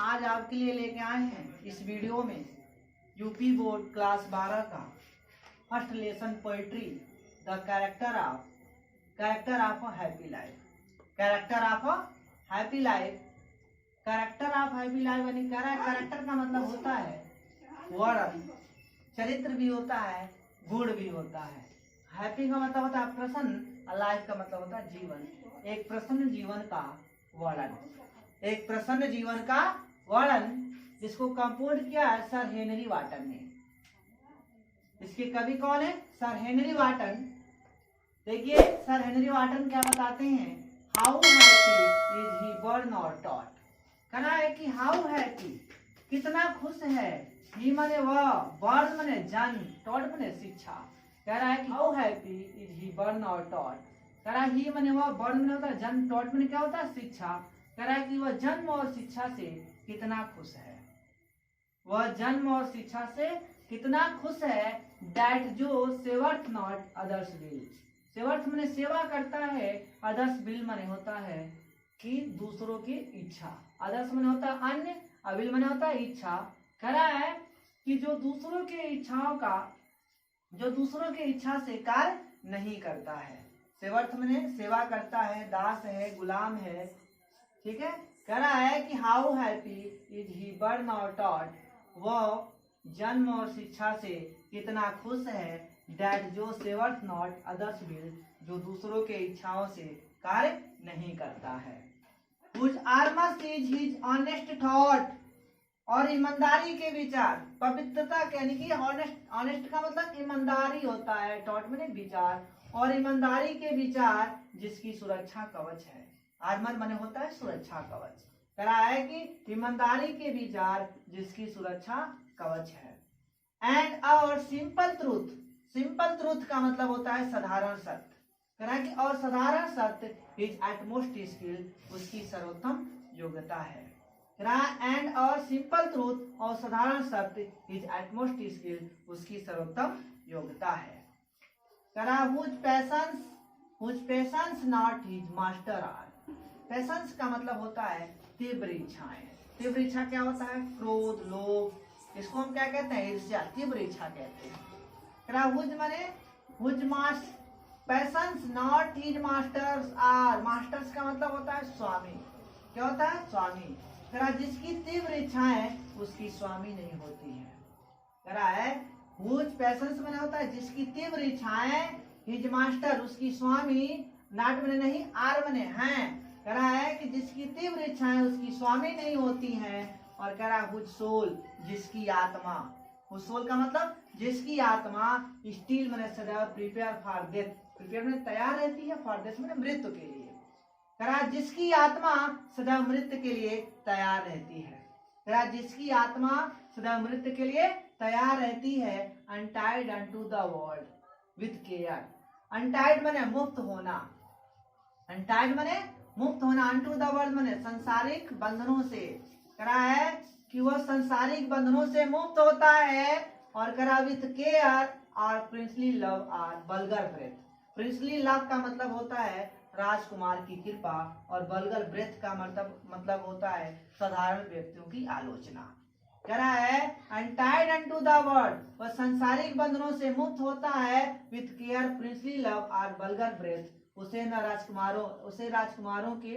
आज आपके लिए लेके आए हैं इस वीडियो में यूपी बोर्ड क्लास 12 का first lesson poetry the character of happy life. Character of happy life. Character of happy life यानी कैरेक्टर का मतलब होता है वर्णन, चरित्र भी होता है, गुण भी होता है। हैप्पी का मतलब होता है प्रसन्न, लाइफ का मतलब होता है जीवन। एक प्रसन्न जीवन का वर्णन, एक प्रसन्न जीवन का वर्णन जिसको कंपोज किया है सर हेनरी वाटन ने। इसके कवि कौन है? Sir Henry Wotton. देखिए सर हेनरी वाटन क्या बताते हैं, how happy is he born और टॉट। कहना है कि हाउ हैप्पी, कितना खुश है, ही मने वह, बर्न मने जन्म, टॉट मने शिक्षा। कह रहा है कि how happy is he born और टॉट। कह रहा है ही मने वह, बर्न मने होता है जन्म, टॉट मने क्या होता है शिक्षा। कह रहा है कि वह जन्म और शिक्षा से कितना खुश है, वह जन्म और शिक्षा से कितना खुश है। दैट जो सेवर्थ नॉट अदर्स विल। सेवर्थ मने सेवा करता है, अदर्स विल मने होता है कि दूसरों की इच्छा। अदर्स मने होता है अन्य, अविल मने होता है इच्छा। कह रहा है कि जो दूसरों के इच्छाओं का, जो दूसरों की इच्छा से कार्य नहीं करता है। सेवर्थ मने सेवा करता है, दास है, गुलाम है, ठीक है। कह रहा है कि how happy is he born और टॉट, वह जन्म और शिक्षा से कितना खुश है। दैट जो सेवर्थ नॉट अदर्स विल, जो दूसरों के इच्छाओं से कार्य नहीं करता है। Whose armors is his honest thought, और ईमानदारी के विचार, पवित्रता यानी कि ऑनेस्ट का मतलब ईमानदारी होता है, टॉट में विचार, और ईमानदारी के विचार जिसकी सुरक्षा कवच है। आर्मर माने होता है सुरक्षा कवच। कह रहा है कि ईमानदारी के विचार जिसकी सुरक्षा कवच है। एंड और सिंपल ट्रूथ, सिंपल ट्रूथ का मतलब होता है साधारण सत्य। कह रहा है कि और साधारण सत्य इज एटमोस्ट स्किल, उसकी सर्वोत्तम योग्यता है। एंड और सिंपल ट्रूथ और साधारण सत्य इज एटमोस्ट स्किल, उसकी सर्वोत्तम योग्यता है। Whose passions not his master are. Passions का मतलब होता है तीव्र इच्छाएं। तीव्र इच्छा क्या होता है? क्रोध, लोभ, इसको हम क्या कहते हैं? ईर्ष्या, तीव्र इच्छा कहते हैं। हुज माने whose mast passions not his masters are. Masters का मतलब होता है स्वामी। क्या होता है? स्वामी। जिसकी तीव्र इच्छाएं उसकी स्वामी नहीं होती है। कह रहा है हुज पैशंस मैंने होता है जिसकी तीव्र इच्छाएं, हिज मास्टर उसकी स्वामी, नॉट मैंने नहीं, आर मैंने हैं। कह रहा है कि जिसकी तीव्र इच्छाएं उसकी स्वामी नहीं होती हैं। और कह रहा है हुज सोल, जिसकी आत्मा, हुज सोल का मतलब जिसकी आत्मा, स्टील मैंने सदैव प्रिपेयर फॉर डेथ, प्रिपेयर में तैयार रहती है, फॉर डेथ मैंने मृत्यु के लिए। कह रहा है जिसकी आत्मा सदैव मृत्यु के लिए तैयार रहती है। कह रहा है जिसकी आत्मा सदैव मृत्यु के लिए तैयार रहती है। Untied unto the world with care. Untied माने मुक्त होना, अनटाइड माने मुक्त होना, अनटू द वर्ल्ड माने संसारिक बंधनों से। कह रहा है कि वह संसारिक बंधनों से मुक्त होता है। और कह रहा विथ केयर और princely love or vulgar breath. Princely love का मतलब होता है राजकुमार की कृपा, और बल्गर ब्रेथ का मतलब होता है साधारण व्यक्तियों की आलोचना। कह रहा है अनटाइड अनटू द वर्ल्ड, वह सांसारिक बंधनों से मुक्त होता है। विथ केयर प्रिंसली लव और बल्गर ब्रेथ, उसे राजकुमारों की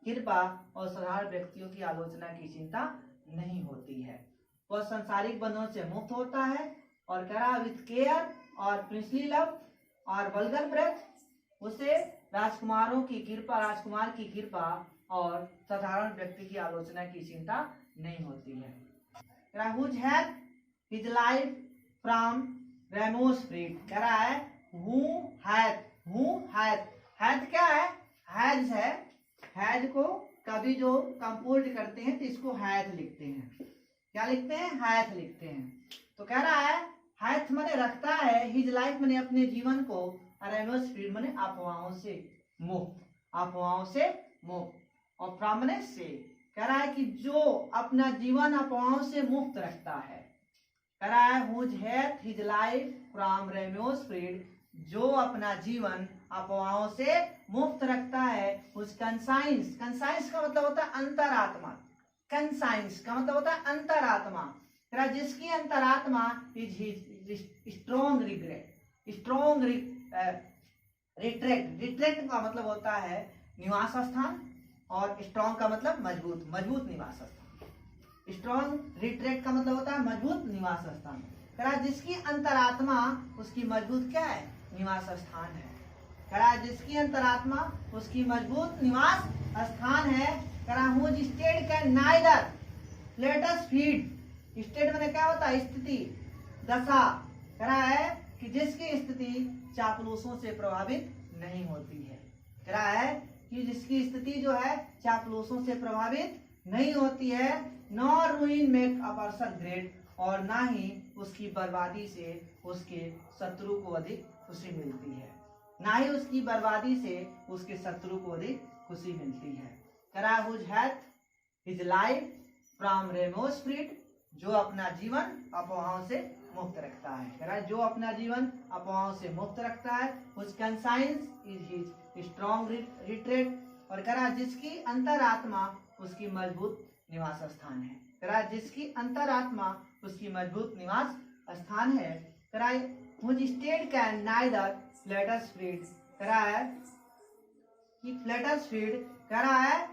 कृपा और साधारण व्यक्तियों की आलोचना की चिंता नहीं होती है। वह सांसारिक बंधनों से मुक्त होता है। और कह रहा विथ केयर और प्रिंसली लव और बल्गर ब्रेथ, उसे राजकुमारों की कृपा, राजकुमार की कृपा और साधारण व्यक्ति की आलोचना की चिंता नहीं होती है। Whose hath his life from Ramos freed। कह रहा है who hath क्या है? हैज है। हैज को कभी जो कंपोज करते हैं तो इसको हैथ लिखते हैं। क्या लिखते हैं? हैथ लिखते हैं। तो कह रहा है हैथ मने रखता है, हिज लाइफ मने अपने जीवन को, रेमोस फ्रीड मने अफवाहों से मुक्त, अफवाहों से मुक्त, और फ्रॉम मने से। कह रहा है कि जो अपना जीवन अफवाहों से मुक्त रखता है। कह रहा है whose hath his life from rumours freed, जो अपना जीवन अफवाहों से मुक्त रखता है। उस कंसाइंस, कंसाइंस का मतलब होता है अंतरात्मा। कंसाइंस का मतलब होता है अंतरात्मा, कह रहा जिसकी अंतरात्मा is his strong regret, strong retract, retract का मतलब होता है निवास स्थान, और स्ट्रॉन्ग का मतलब मजबूत, मजबूत निवास स्थान। स्ट्रॉन्ग रिट्रैक्ट का मतलब होता है मजबूत निवास स्थान। कह रहा जिसकी अंतरात्मा उसकी मजबूत क्या है, निवास स्थान है। कह रहा जिसकी अंतरात्मा उसकी मजबूत निवास स्थान है। कह रहा whose state can neither let us feed, state मैंने क्या होता है, स्थिति, दशा। कह रहा है कि जिसकी स्थिति चापलूसों से प्रभावित नहीं होती है। कह रहा है कि जिसकी स्थिति जो है चापलूसों से प्रभावित नहीं होती है। Nor रूइन make a person great, और ना ही उसकी बर्बादी से उसके शत्रु को अधिक खुशी मिलती है, ना ही उसकी बर्बादी से उसके शत्रु को अधिक खुशी मिलती है। कह रहा whose hath his life from rumours freed, जो अपना जीवन अफवाहों से मुक्त रखता है। कह रहा है जो अपना जीवन अफवाहों से मुक्त रखता है। Whose conscience is his strong retreat, और कह रहा जिसकी अंतरात्मा उसकी मजबूत निवास स्थान है। कह रहा जिसकी अंतरात्मा उसकी मजबूत निवास स्थान है। कह रहा whose state can neither let us feed, कह रहा है कि लेट अस फीड, कह रहा है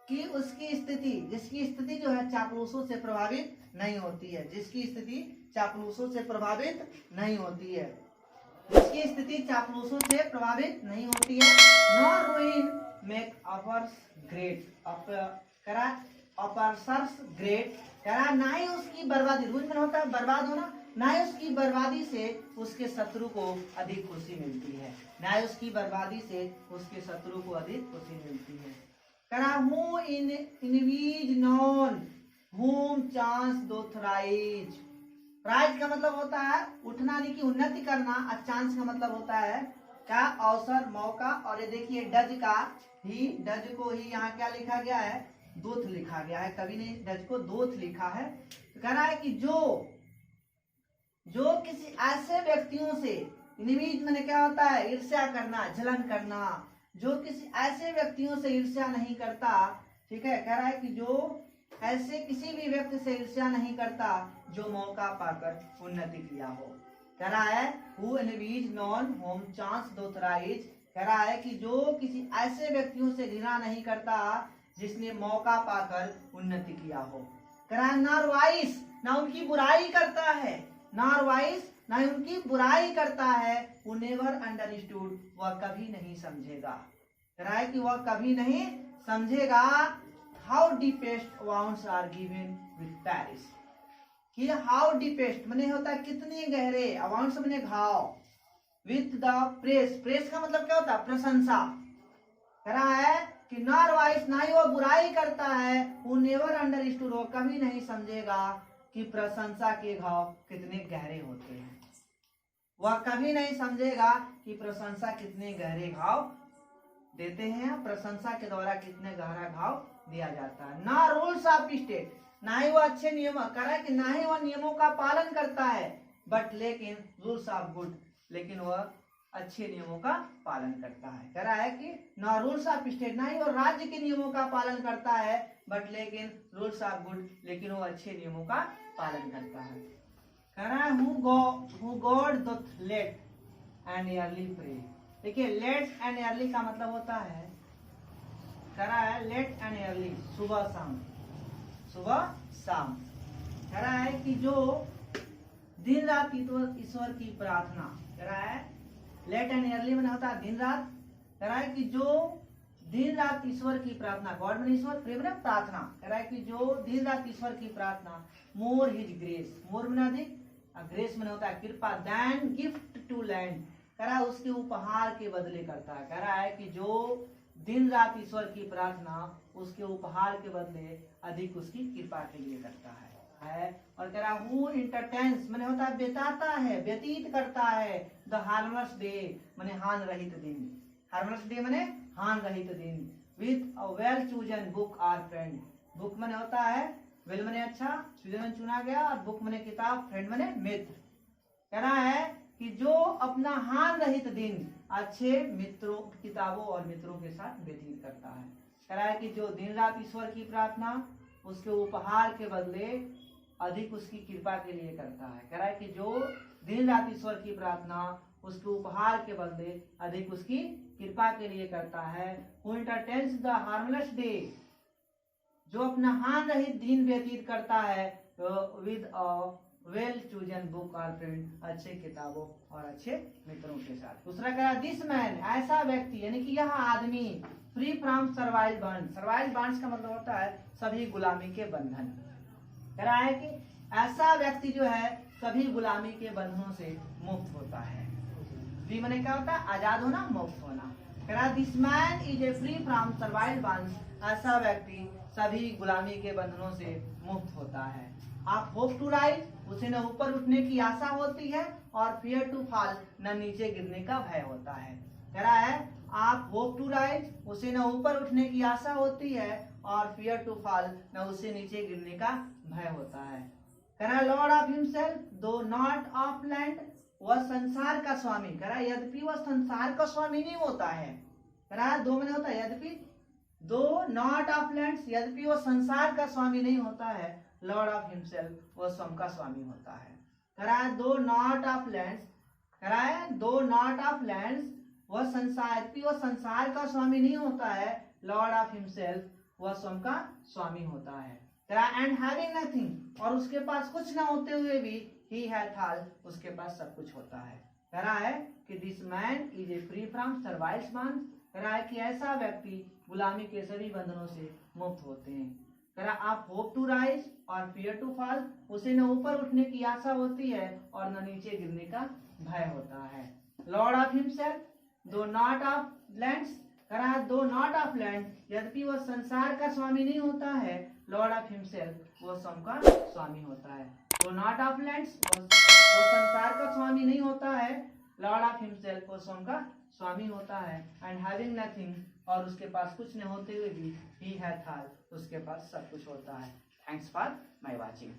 कि उसकी स्थिति, जिसकी स्थिति जो है चापलूसों से प्रभावित नहीं होती है, जिसकी स्थिति चापलूसों से प्रभावित नहीं होती है, जिसकी स्थिति चापलूसों से प्रभावित नहीं होती है। नॉर रूइन मेक अपर्स ग्रेट, कह रहा अपर्सर्स ग्रेट, कह रहा ना ही उसकी बर्बादी, रूइन में होता है बर्बाद होना, ना ही उसकी बर्बादी से उसके शत्रु को अधिक खुशी मिलती है, ना ही उसकी बर्बादी से उसके शत्रु को अधिक खुशी मिलती है। कह रहा हूँ envies none whom chance doth rise, rise का मतलब होता है उठना, यानी कि उन्नति करना, और चांस का मतलब होता है क्या, अवसर, मौका। और ये देखिए डज का ही, डज को ही यहाँ क्या लिखा गया है, दोथ लिखा गया है, कवि ने डज को दोथ लिखा है। तो कह रहा है कि जो किसी ऐसे व्यक्तियों से, इनवीज मैंने क्या होता है, ईर्ष्या करना, जलन करना, जो किसी ऐसे व्यक्तियों से ईर्ष्या नहीं करता, ठीक है। कह रहा है कि जो ऐसे किसी भी व्यक्ति से ईर्ष्या नहीं करता जो मौका पाकर उन्नति किया हो। कह रहा है who envies none whom chance doth rise, कह रहा है कि जो किसी ऐसे व्यक्तियों से घृणा नहीं करता जिसने मौका पाकर उन्नति किया हो। कह रहा है नॉर वाइस, ना उनकी बुराई करता है, नॉर वाइस, ना उनकी बुराई करता है। वो नेवर अंडरस्टूड, वह कभी नहीं समझेगा। कह रहा है कि वह कभी नहीं समझेगा। How deepest wounds are given with praise, कि हाउ डीपेस्ट मैंने होता है कितने गहरे, अवाउंड्स मैंने घाव, विथ द प्रेस, प्रेस का मतलब क्या होता है, प्रशंसा। कह रहा है कि नॉर वाइस, ना ही वो बुराई करता है, वो नेवर अंडरस्टूड, वो कभी नहीं समझेगा कि प्रशंसा के घाव कितने गहरे होते हैं। वह कभी नहीं समझेगा कि प्रशंसा कितने गहरे घाव देते हैं, प्रशंसा के द्वारा कितने गहरा घाव दिया जाता है। ना रूल्स ऑफ स्टेट, ना ही वो अच्छे नियम, कह रहा है कि ना ही वह नियमों का पालन करता है, बट लेकिन रूल्स ऑफ गुड, लेकिन वह अच्छे नियमों का पालन करता है। कह रहा है कि ना रूल्स ऑफ स्टेट, ना ही वो राज्य के नियमों का पालन करता है, बट लेकिन रूल्स ऑफ गुड, लेकिन वो अच्छे नियमों का पालन करता है। कह रहा है who God doth late and early pray, देखिए लेट एंड अर्ली का मतलब होता है, कह रहा है लेट एंड अर्ली, सुबह शाम, सुबह शाम। कह रहा है कि जो दिन रात ईश्वर की प्रार्थना, कह रहा है लेट एंड अर्ली में होता है दिन रात। कह रहा है कि जो दिन रात ईश्वर की प्रार्थना, गॉड में ईश्वर, प्रेम में प्रार्थना, कह रहा है कि जो दिन रात ईश्वर की प्रार्थना, मोर हिज ग्रेस, मोर में अधिक, ग्रेस में होता है कृपा, दैन गिफ्ट टू लैंड, कह रहा है उसके उपहार के बदले करता है। कह रहा है कि जो दिन रात ईश्वर की प्रार्थना उसके उपहार के बदले अधिक उसकी कृपा के लिए करता है। और कह रहा हु इंटरटेन्स मैंने होता है बिताता है, व्यतीत करता है, द हार्मलेस डे मैंने हान रहित दिन, हार्मलेस डे मैंने हान रहित दिन, with a well chosen book or friend, book मैंने होता है वेल मैंने अच्छा, चूजन चुना गया, और बुक मैंने किताब, फ्रेंड मैंने मित्र। कह रहा है कि जो अपना हान रहित दिन अच्छे मित्रों, किताबों और मित्रों के साथ व्यतीत करता है। कह रहा है कि जो दिन रात ईश्वर की प्रार्थना, उसके उपहार के बदले अधिक उसकी कृपा के लिए करता है। कह रहा है कि जो दिन रात ईश्वर की प्रार्थना उसके उपहार के बदले अधिक उसकी कृपा के लिए करता है। Who entertains the harmless day, जो अपना हान रहित दिन व्यतीत करता है with a well chosen book और फ्रेंड, अच्छे किताबों और अच्छे मित्रों के साथ। दूसरा कह रहा है दिस मैन, ऐसा व्यक्ति यानी कि यह आदमी free from servile bond, servile bonds का मतलब होता है सभी गुलामी के बंधन। कह रहा है कि ऐसा व्यक्ति जो है सभी गुलामी के बंधनों से मुक्त होता है। फ्री माने क्या होता है? आजाद होना, मुक्त होना। कह रहा है this man is a free from servile bonds, ऐसा व्यक्ति सभी गुलामी के बंधनों से मुक्त होता है। आप होप टू राइज, उसे न ऊपर उठने की आशा होती है, और फियर टू फॉल, न नीचे गिरने का भय होता है। कह रहा है आप होप टू राइज, उसे न ऊपर उठने की आशा होती है, और फियर टू फॉल, न उसे नीचे गिरने का भय होता है। कह रहा है लॉर्ड ऑफ हिमसेल्फ दो नॉट ऑफ लैंड, वह संसार का स्वामी। कह रहा है यद्यपि वह संसार का स्वामी नहीं होता है। कह रहा है दो में होता है यद्यपि, दो नॉट ऑफ लैंड, यद्यपि वह संसार का स्वामी नहीं होता है, लॉर्ड ऑफ हिमसेल्फ वह स्वयं का स्वामी होता है। कह रहा है दो नॉट ऑफ लैंड्स, कह रहा है दो नॉट ऑफ लैंड्स, वह संसार का स्वामी नहीं होता है, लॉर्ड ऑफ हिमसेल्फ वह स्वयं का स्वामी होता है। कह रहा है एंड हैविंग नथिंग, और उसके पास कुछ न होते हुए भी ही हैथ ऑल, उसके पास सब कुछ होता है। कह रहा है कि this man is a free from servile bonds, कह रहा है कि ऐसा व्यक्ति गुलामी के सभी बंधनों से मुक्त होते हैं। कह रहा आप होप टू राइज और फियर टू फॉल, उसे न ऊपर उठने की आशा होती है और न नीचे गिरने का भय होता है। लॉर्ड ऑफ हिमसेल्फ दो नॉट ऑफ लैंड्स, कह रहा है दो नॉट ऑफ लैंड, यद्यपि वह संसार का स्वामी नहीं होता है, लॉर्ड ऑफ हिमसेल्फ वह स्वयं का स्वामी होता है। दो नॉट ऑफ लैंड्स, वो संसार का स्वामी नहीं होता है, लॉर्ड ऑफ हिमसेल्फ वो स्वयं का स्वामी होता है। एंड हैविंग नथिंग, और उसके पास कुछ न होते हुए भी ही हैथ ऑल, उसके पास सब कुछ होता है। Thanks for my watching.